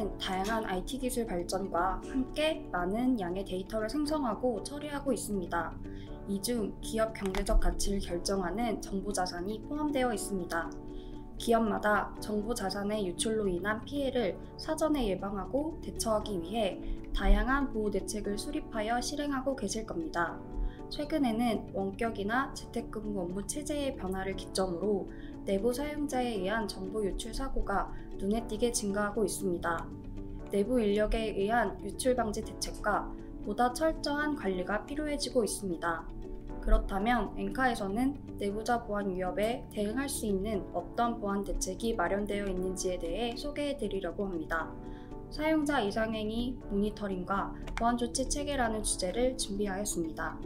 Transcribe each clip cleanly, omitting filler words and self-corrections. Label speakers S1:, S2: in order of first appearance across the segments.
S1: 회사는 다양한 IT 기술 발전과 함께 많은 양의 데이터를 생성하고 처리하고 있습니다. 이 중 기업 경제적 가치를 결정하는 정보자산이 포함되어 있습니다. 기업마다 정보자산의 유출로 인한 피해를 사전에 예방하고 대처하기 위해 다양한 보호 대책을 수립하여 실행하고 계실 겁니다. 최근에는 원격이나 재택근무 업무 체제의 변화를 기점으로 내부 사용자에 의한 정보 유출 사고가 눈에 띄게 증가하고 있습니다. 내부 인력에 의한 유출 방지 대책과 보다 철저한 관리가 필요해지고 있습니다. 그렇다면 엔카에서는 내부자 보안 위협에 대응할 수 있는 어떤 보안 대책이 마련되어 있는지에 대해 소개해 드리려고 합니다. 사용자 이상행위 모니터링과 보안 조치 체계라는 주제를 준비하였습니다.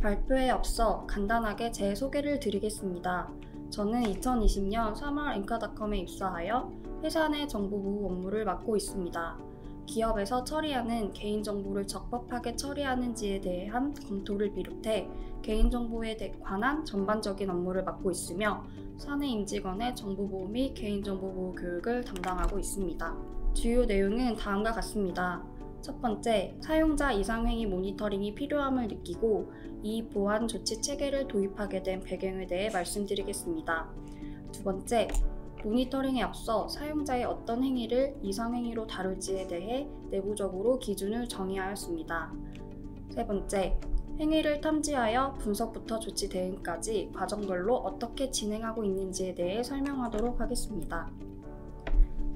S1: 발표에 앞서 간단하게 제 소개를 드리겠습니다. 저는 2020년 3월 엔카닷컴에 입사하여 회사 내 정보보호 업무를 맡고 있습니다. 기업에서 처리하는 개인정보를 적법하게 처리하는지에 대한 검토를 비롯해 개인정보에 관한 전반적인 업무를 맡고 있으며 사내 임직원의 정보보호 및 개인정보보호 교육을 담당하고 있습니다. 주요 내용은 다음과 같습니다. 첫 번째, 사용자 이상행위 모니터링이 필요함을 느끼고 이 보안 조치 체계를 도입하게 된 배경에 대해 말씀드리겠습니다. 두 번째, 모니터링에 앞서 사용자의 어떤 행위를 이상행위로 다룰지에 대해 내부적으로 기준을 정의하였습니다. 세 번째, 행위를 탐지하여 분석부터 조치 대응까지 과정별로 어떻게 진행하고 있는지에 대해 설명하도록 하겠습니다.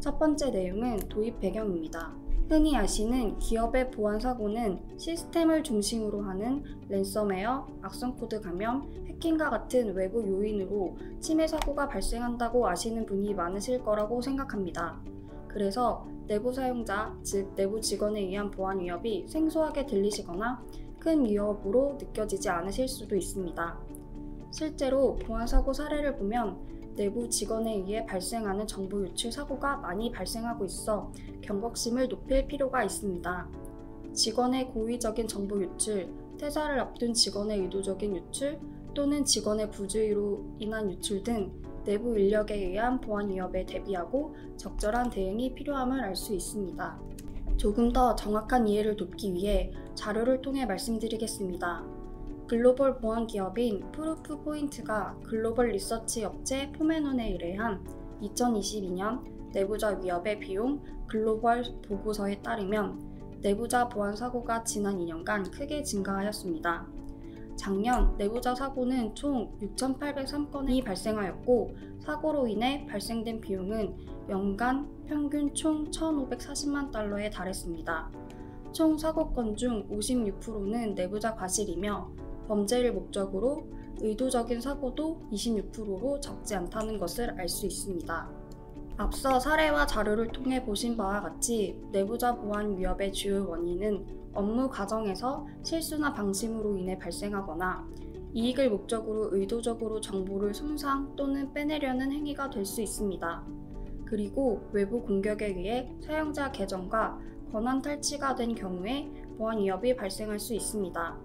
S1: 첫 번째 내용은 도입 배경입니다. 흔히 아시는 기업의 보안 사고는 시스템을 중심으로 하는 랜섬웨어, 악성코드 감염, 해킹과 같은 외부 요인으로 침해 사고가 발생한다고 아시는 분이 많으실 거라고 생각합니다. 그래서 내부 사용자, 즉 내부 직원에 의한 보안 위협이 생소하게 들리시거나 큰 위협으로 느껴지지 않으실 수도 있습니다. 실제로 보안 사고 사례를 보면 내부 직원에 의해 발생하는 정보 유출 사고가 많이 발생하고 있어 경각심을 높일 필요가 있습니다. 직원의 고의적인 정보 유출, 퇴사를 앞둔 직원의 의도적인 유출 또는 직원의 부주의로 인한 유출 등 내부 인력에 의한 보안 위협에 대비하고 적절한 대응이 필요함을 알 수 있습니다. 조금 더 정확한 이해를 돕기 위해 자료를 통해 말씀드리겠습니다. 글로벌 보안 기업인 프루프포인트가 글로벌 리서치 업체 포메논에 의뢰한 2022년 내부자 위협의 비용 글로벌 보고서에 따르면 내부자 보안 사고가 지난 2년간 크게 증가하였습니다. 작년 내부자 사고는 총 6,803건이 발생하였고 사고로 인해 발생된 비용은 연간 평균 총 1,540만 달러에 달했습니다. 총 사고건 중 56%는 내부자 과실이며 범죄를 목적으로 의도적인 사고도 26%로 적지 않다는 것을 알 수 있습니다. 앞서 사례와 자료를 통해 보신 바와 같이 내부자 보안 위협의 주요 원인은 업무 과정에서 실수나 방심으로 인해 발생하거나 이익을 목적으로 의도적으로 정보를 손상 또는 빼내려는 행위가 될 수 있습니다. 그리고 외부 공격에 의해 사용자 계정과 권한 탈취가 된 경우에 보안 위협이 발생할 수 있습니다.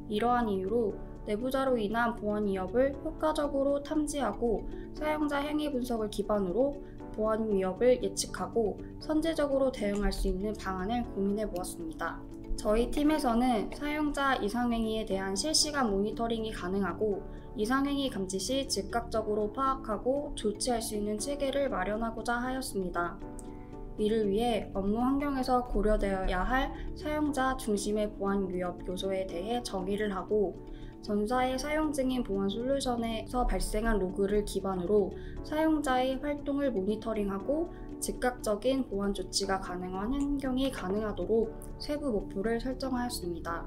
S1: 이러한 이유로 내부자로 인한 보안 위협을 효과적으로 탐지하고 사용자 행위 분석을 기반으로 보안 위협을 예측하고 선제적으로 대응할 수 있는 방안을 고민해 보았습니다. 저희 팀에서는 사용자 이상행위에 대한 실시간 모니터링이 가능하고 이상행위 감지 시 즉각적으로 파악하고 조치할 수 있는 체계를 마련하고자 하였습니다. 이를 위해 업무 환경에서 고려되어야 할 사용자 중심의 보안 위협 요소에 대해 정의를 하고 전사의 사용 중인 보안 솔루션에서 발생한 로그를 기반으로 사용자의 활동을 모니터링하고 즉각적인 보안 조치가 가능한 환경이 가능하도록 세부 목표를 설정하였습니다.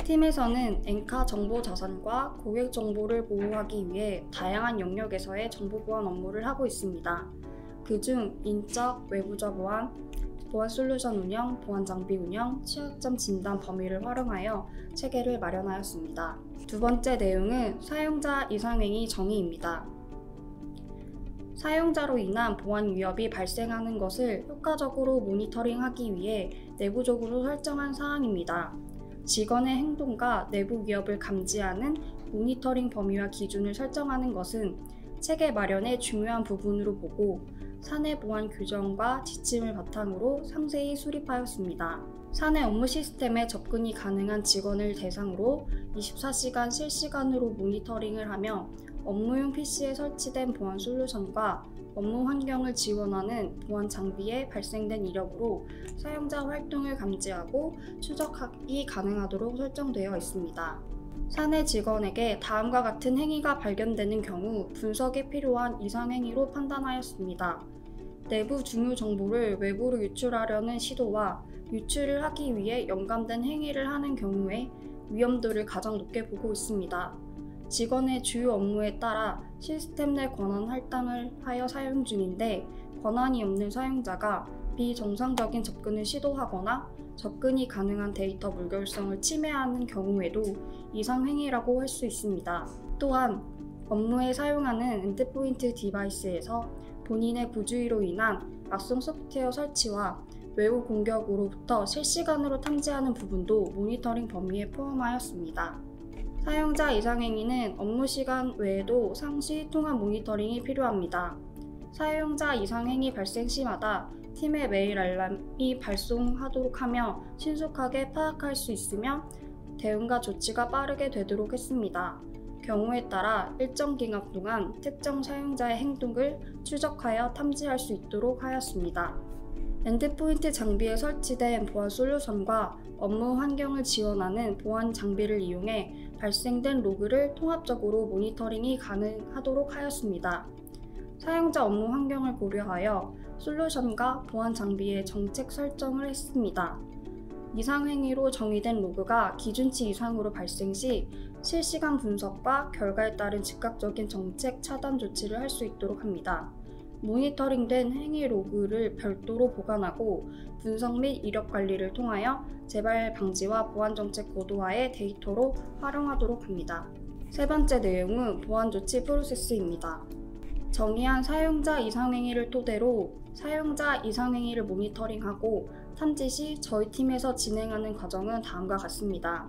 S1: 팀에서는 엔카 정보 자산과 고객 정보를 보호하기 위해 다양한 영역에서의 정보 보안 업무를 하고 있습니다. 그중 인적, 외부자 보안, 보안 솔루션 운영, 보안 장비 운영, 취약점 진단 범위를 활용하여 체계를 마련하였습니다. 두 번째 내용은 사용자 이상행위 정의입니다. 사용자로 인한 보안 위협이 발생하는 것을 효과적으로 모니터링하기 위해 내부적으로 설정한 사항입니다. 직원의 행동과 내부 위협을 감지하는 모니터링 범위와 기준을 설정하는 것은 체계 마련의 중요한 부분으로 보고 사내 보안 규정과 지침을 바탕으로 상세히 수립하였습니다. 사내 업무 시스템에 접근이 가능한 직원을 대상으로 24시간 실시간으로 모니터링을 하며 업무용 PC에 설치된 보안 솔루션과 업무 환경을 지원하는 보안 장비에 발생된 이력으로 사용자 활동을 감지하고 추적하기 가능하도록 설정되어 있습니다. 사내 직원에게 다음과 같은 행위가 발견되는 경우 분석에 필요한 이상 행위로 판단하였습니다. 내부 중요 정보를 외부로 유출하려는 시도와 유출을 하기 위해 연관된 행위를 하는 경우에 위험도를 가장 높게 보고 있습니다. 직원의 주요 업무에 따라 시스템 내 권한 할당을 하여 사용 중인데 권한이 없는 사용자가 비정상적인 접근을 시도하거나 접근이 가능한 데이터 무결성을 침해하는 경우에도 이상 행위라고 할 수 있습니다. 또한 업무에 사용하는 엔드포인트 디바이스에서 본인의 부주의로 인한 악성 소프트웨어 설치와 외부 공격으로부터 실시간으로 탐지하는 부분도 모니터링 범위에 포함하였습니다. 사용자 이상 행위는 업무 시간 외에도 상시 통합 모니터링이 필요합니다. 사용자 이상 행위 발생 시마다 팀에 메일 알람이 발송하도록 하며 신속하게 파악할 수 있으며 대응과 조치가 빠르게 되도록 했습니다. 경우에 따라 일정 기간 동안 특정 사용자의 행동을 추적하여 탐지할 수 있도록 하였습니다. 엔드포인트 장비에 설치된 보안 솔루션과 업무 환경을 지원하는 보안 장비를 이용해 발생된 로그를 통합적으로 모니터링이 가능하도록 하였습니다. 사용자 업무 환경을 고려하여 솔루션과 보안 장비의 정책 설정을 했습니다. 이상 행위로 정의된 로그가 기준치 이상으로 발생 시 실시간 분석과 결과에 따른 즉각적인 정책 차단 조치를 할 수 있도록 합니다. 모니터링된 행위 로그를 별도로 보관하고 분석 및 이력 관리를 통하여 재발 방지와 보안 정책 고도화의 데이터로 활용하도록 합니다. 세 번째 내용은 보안 조치 프로세스입니다. 정의한 사용자 이상 행위를 토대로 사용자 이상 행위를 모니터링하고 탐지 시 저희 팀에서 진행하는 과정은 다음과 같습니다.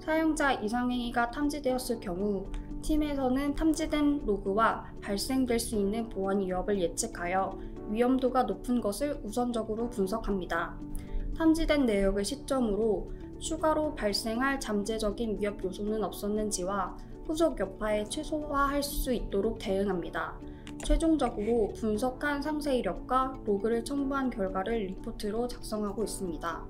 S1: 사용자 이상 행위가 탐지되었을 경우 팀에서는 탐지된 로그와 발생될 수 있는 보안 위협을 예측하여 위험도가 높은 것을 우선적으로 분석합니다. 탐지된 내역을 시점으로 추가로 발생할 잠재적인 위협 요소는 없었는지와 후속 여파에 최소화할 수 있도록 대응합니다. 최종적으로 분석한 상세 이력과 로그를 첨부한 결과를 리포트로 작성하고 있습니다.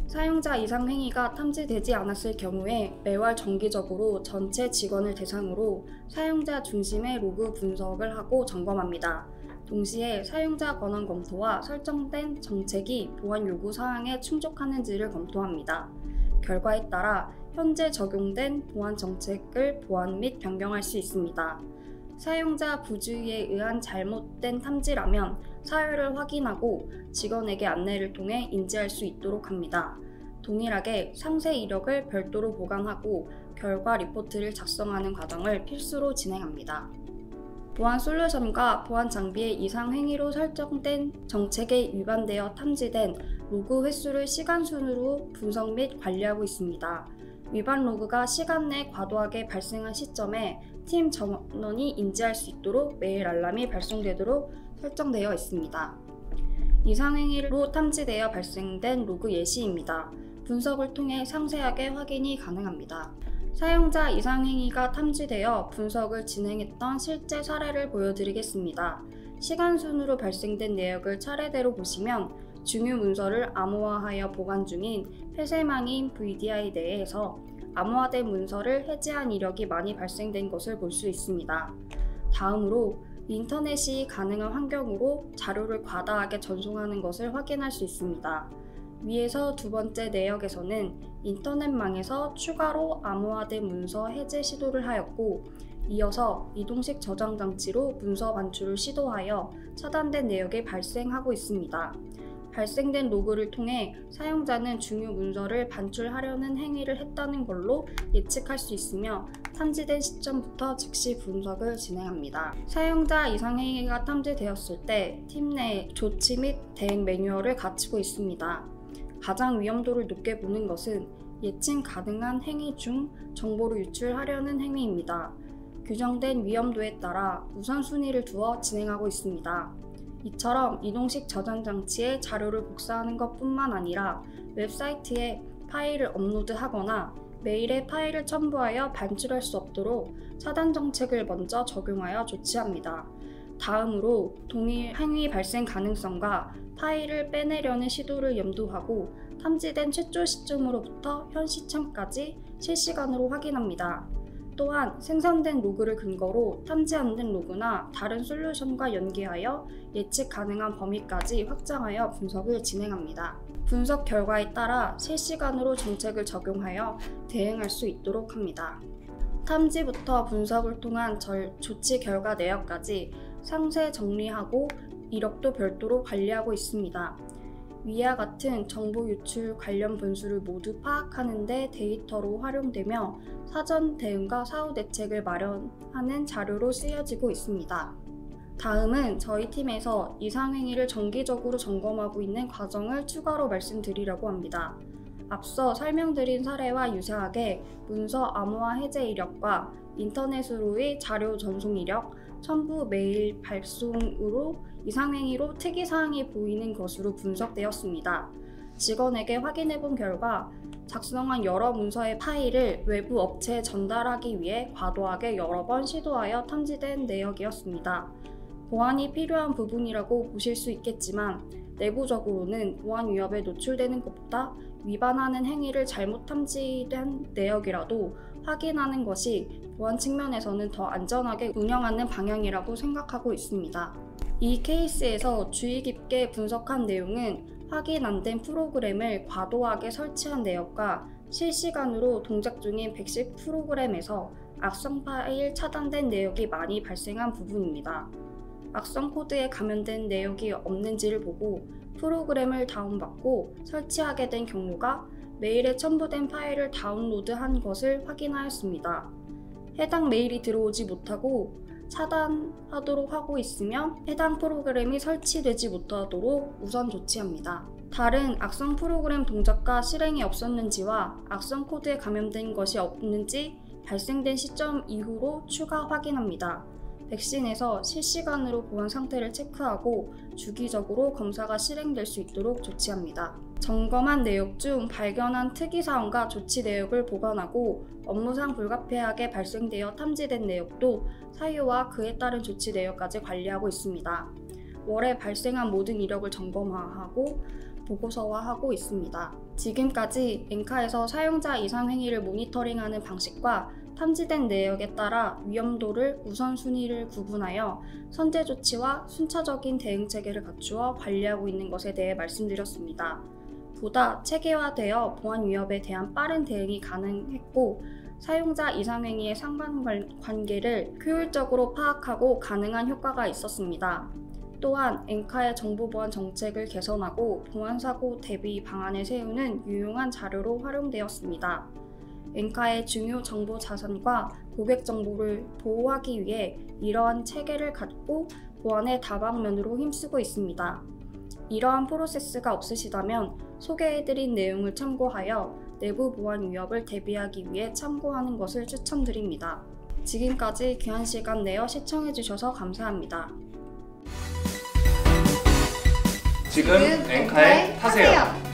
S1: 사용자 이상 행위가 탐지되지 않았을 경우에 매월 정기적으로 전체 직원을 대상으로 사용자 중심의 로그 분석을 하고 점검합니다. 동시에 사용자 권한 검토와 설정된 정책이 보안 요구 사항에 충족하는지를 검토합니다. 결과에 따라 현재 적용된 보안 정책을 보완 및 변경할 수 있습니다. 사용자 부주의에 의한 잘못된 탐지라면 사유를 확인하고 직원에게 안내를 통해 인지할 수 있도록 합니다. 동일하게 상세 이력을 별도로 보관하고 결과 리포트를 작성하는 과정을 필수로 진행합니다. 보안 솔루션과 보안 장비의 이상 행위로 설정된 정책에 위반되어 탐지된 로그 횟수를 시간 순으로 분석 및 관리하고 있습니다. 위반 로그가 시간 내 과도하게 발생한 시점에 팀 전원이 인지할 수 있도록 메일 알람이 발송되도록 설정되어 있습니다. 이상 행위로 탐지되어 발생된 로그 예시입니다. 분석을 통해 상세하게 확인이 가능합니다. 사용자 이상 행위가 탐지되어 분석을 진행했던 실제 사례를 보여드리겠습니다. 시간 순으로 발생된 내역을 차례대로 보시면 중요 문서를 암호화하여 보관 중인 폐쇄망인 VDI 내에서 암호화된 문서를 해제한 이력이 많이 발생된 것을 볼 수 있습니다. 다음으로 인터넷이 가능한 환경으로 자료를 과다하게 전송하는 것을 확인할 수 있습니다. 위에서 두 번째 내역에서는 인터넷망에서 추가로 암호화된 문서 해제 시도를 하였고, 이어서 이동식 저장 장치로 문서 반출을 시도하여 차단된 내역이 발생하고 있습니다. 발생된 로그를 통해 사용자는 중요 문서를 반출하려는 행위를 했다는 걸로 예측할 수 있으며 탐지된 시점부터 즉시 분석을 진행합니다. 사용자 이상 행위가 탐지되었을 때 팀 내 조치 및 대응 매뉴얼을 갖추고 있습니다. 가장 위험도를 높게 보는 것은 예측 가능한 행위 중 정보를 유출하려는 행위입니다. 규정된 위험도에 따라 우선순위를 두어 진행하고 있습니다. 이처럼 이동식 저장 장치에 자료를 복사하는 것뿐만 아니라 웹사이트에 파일을 업로드하거나 메일에 파일을 첨부하여 반출할 수 없도록 차단 정책을 먼저 적용하여 조치합니다. 다음으로 동일 행위 발생 가능성과 파일을 빼내려는 시도를 염두하고 탐지된 최초 시점으로부터 현 시점까지 실시간으로 확인합니다. 또한 생성된 로그를 근거로 탐지 안 된 로그나 다른 솔루션과 연계하여 예측 가능한 범위까지 확장하여 분석을 진행합니다. 분석 결과에 따라 실시간으로 정책을 적용하여 대응할 수 있도록 합니다. 탐지부터 분석을 통한 조치 결과 내역까지 상세 정리하고 이력도 별도로 관리하고 있습니다. 위와 같은 정보 유출 관련 분수를 모두 파악하는 데 데이터로 활용되며 사전 대응과 사후 대책을 마련하는 자료로 쓰여지고 있습니다. 다음은 저희 팀에서 이상행위를 정기적으로 점검하고 있는 과정을 추가로 말씀드리려고 합니다. 앞서 설명드린 사례와 유사하게 문서 암호화 해제 이력과 인터넷으로의 자료 전송 이력, 첨부 메일 발송으로 이상행위로 특이사항이 보이는 것으로 분석되었습니다. 직원에게 확인해본 결과 작성한 여러 문서의 파일을 외부 업체에 전달하기 위해 과도하게 여러 번 시도하여 탐지된 내역이었습니다. 보완이 필요한 부분이라고 보실 수 있겠지만 내부적으로는 보안 위협에 노출되는 것보다 위반하는 행위를 잘못 탐지된 내역이라도 확인하는 것이 보안 측면에서는 더 안전하게 운영하는 방향이라고 생각하고 있습니다. 이 케이스에서 주의 깊게 분석한 내용은 확인 안 된 프로그램을 과도하게 설치한 내역과 실시간으로 동작 중인 백신 프로그램에서 악성 파일 차단된 내역이 많이 발생한 부분입니다. 악성 코드에 감염된 내역이 없는지를 보고 프로그램을 다운받고 설치하게 된 경로가 메일에 첨부된 파일을 다운로드한 것을 확인하였습니다. 해당 메일이 들어오지 못하고 차단하도록 하고 있으면 해당 프로그램이 설치되지 못하도록 우선 조치합니다. 다른 악성 프로그램 동작과 실행이 없었는지와 악성 코드에 감염된 것이 없는지 발생된 시점 이후로 추가 확인합니다. 백신에서 실시간으로 보안 상태를 체크하고 주기적으로 검사가 실행될 수 있도록 조치합니다. 점검한 내역 중 발견한 특이사항과 조치 내역을 보관하고 업무상 불가피하게 발생되어 탐지된 내역도 사유와 그에 따른 조치 내역까지 관리하고 있습니다. 월에 발생한 모든 이력을 점검하고 보고서화하고 있습니다. 지금까지 엔카에서 사용자 이상 행위를 모니터링하는 방식과 탐지된 내역에 따라 위험도를 우선순위를 구분하여 선제 조치와 순차적인 대응 체계를 갖추어 관리하고 있는 것에 대해 말씀드렸습니다. 보다 체계화되어 보안 위협에 대한 빠른 대응이 가능했고 사용자 이상행위의 상관관계를 효율적으로 파악하고 가능한 효과가 있었습니다. 또한 엔카의 정보보안 정책을 개선하고 보안사고 대비 방안을 세우는 유용한 자료로 활용되었습니다. 엔카의 중요 정보 자산과 고객 정보를 보호하기 위해 이러한 체계를 갖고 보안의 다방면으로 힘쓰고 있습니다. 이러한 프로세스가 없으시다면 소개해드린 내용을 참고하여 내부 보안 위협을 대비하기 위해 참고하는 것을 추천드립니다. 지금까지 귀한 시간 내어 시청해주셔서 감사합니다.
S2: 지금 엔카에 타세요.